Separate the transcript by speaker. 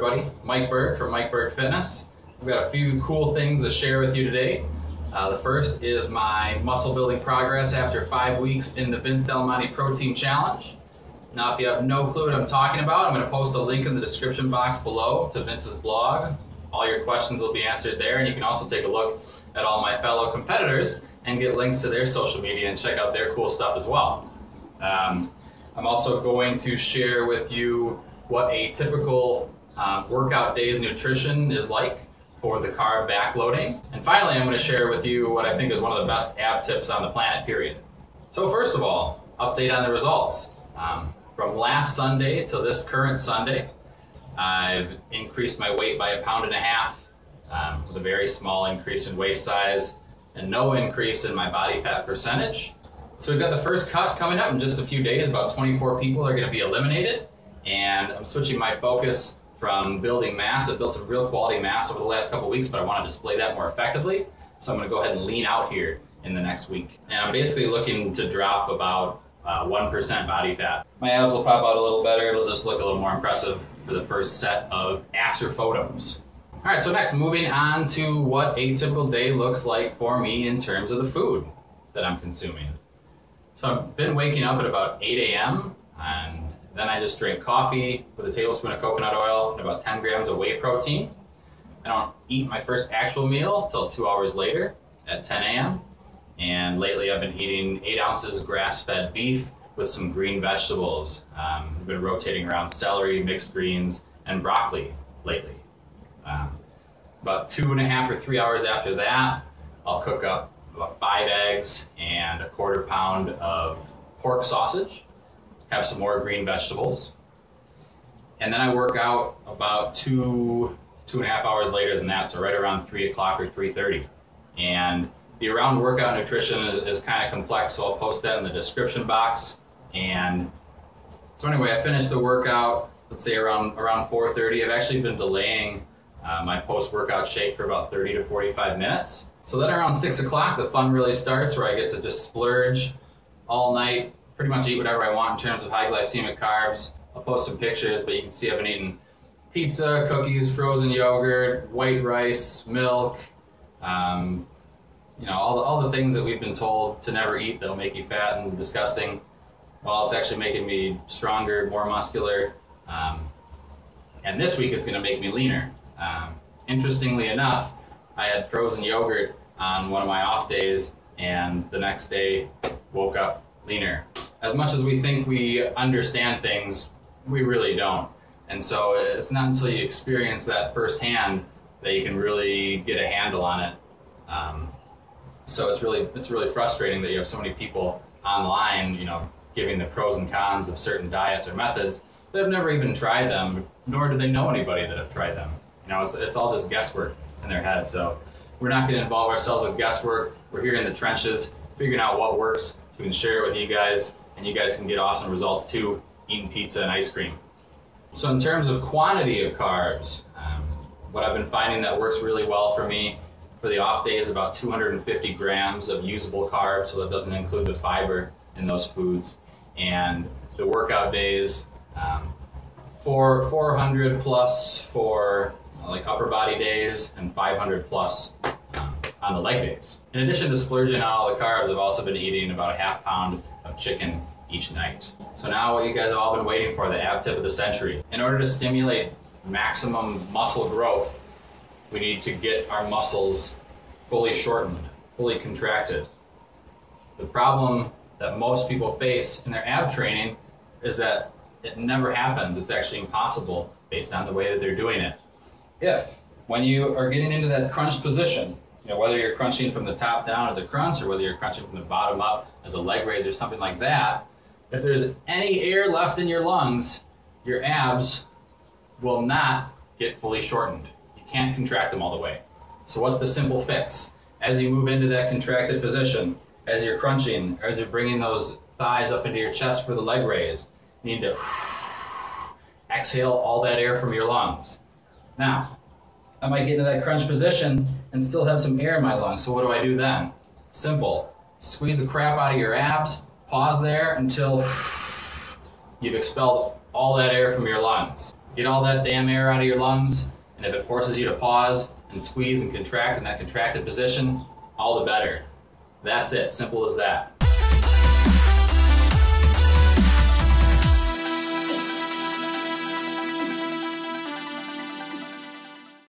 Speaker 1: everybody? Mike Berg from Mike Berg Fitness. We've got a few cool things to share with you today. The first is my muscle building progress after 5 weeks in the delmonteproteam challenge. Now, if you have no clue what I'm talking about, I'm going to post a link in the description box below to Vince's blog. All your questions will be answered there, and you can also take a look at all my fellow competitors and get links to their social media and check out their cool stuff as well. I'm also going to share with you what a typical workout day's nutrition is like for the carb backloading. And finally, I'm going to share with you what I think is one of the best ab tips on the planet, period. So first of all, update on the results. From last Sunday to this current Sunday, I've increased my weight by 1.5 pounds with a very small increase in waist size and no increase in my body fat percentage. So we've got the first cut coming up in just a few days. About 24 people are going to be eliminated, and I'm switching my focus from building mass. I've built some real quality mass over the last couple of weeks, but I want to display that more effectively. So I'm going to go ahead and lean out here in the next week. And I'm basically looking to drop about 1% body fat. My abs will pop out a little better. It'll just look a little more impressive for the first set of after photos. All right, so next, moving on to what a typical day looks like for me in terms of the food that I'm consuming. So I've been waking up at about 8 a.m. and then I just drink coffee with a tablespoon of coconut oil and about 10 grams of whey protein. I don't eat my first actual meal till 2 hours later at 10 a.m. And lately I've been eating 8 ounces grass-fed beef with some green vegetables. I've been rotating around celery, mixed greens, and broccoli lately. About 2.5 or 3 hours after that, I'll cook up about 5 eggs and a 1/4 pound of pork sausage. Have some more green vegetables. And then I work out about 2.5 hours later than that, so right around 3 o'clock or 3:30. And the around workout nutrition is kind of complex, so I'll post that in the description box. And so anyway, I finished the workout, let's say around 4:30. I've actually been delaying my post-workout shake for about 30 to 45 minutes. So then around 6 o'clock, the fun really starts, where I get to just splurge all night, pretty much eat whatever I want in terms of high glycemic carbs. I'll post some pictures, but you can see I've been eating pizza, cookies, frozen yogurt, white rice, milk, you know, all the things that we've been told to never eat that'll make you fat and disgusting. Well, it's actually making me stronger, more muscular, and this week it's going to make me leaner. Interestingly enough, I had frozen yogurt on one of my off days, and the next day woke up leaner. As much as we think we understand things, we really don't. And so it's not until you experience that firsthand that you can really get a handle on it. So it's really frustrating that you have so many people online, you know, giving the pros and cons of certain diets or methods that have never even tried them, nor do they know anybody that have tried them. You know, it's all just guesswork in their head. So we're not going to involve ourselves with guesswork. We're here in the trenches, figuring out what works. We can share it with you guys, and you guys can get awesome results too, eating pizza and ice cream. So in terms of quantity of carbs, what I've been finding that works really well for me for the off day is about 250 grams of usable carbs, so that doesn't include the fiber in those foods. And the workout days, 400 plus for like upper body days and 500 plus on the leg days. In addition to splurging on all the carbs, I've also been eating about 1/2 pound of chicken each night. So now what you guys have all been waiting for, the ab tip of the century. In order to stimulate maximum muscle growth, we need to get our muscles fully shortened, fully contracted. The problem that most people face in their ab training is that it never happens. It's actually impossible based on the way that they're doing it. If, when you are getting into that crunch position, you know, whether you're crunching from the top down as a crunch or whether you're crunching from the bottom up as a leg raise or something like that, if there's any air left in your lungs, your abs will not get fully shortened. You can't contract them all the way. So what's the simple fix? As you move into that contracted position, as you're crunching, or as you're bringing those thighs up into your chest for the leg raise, you need to exhale all that air from your lungs. Now, I might get into that crunch position and still have some air in my lungs, so what do I do then? Simple. Squeeze the crap out of your abs, pause there until you've expelled all that air from your lungs. Get all that damn air out of your lungs, and if it forces you to pause and squeeze and contract in that contracted position, all the better. That's it, simple as that.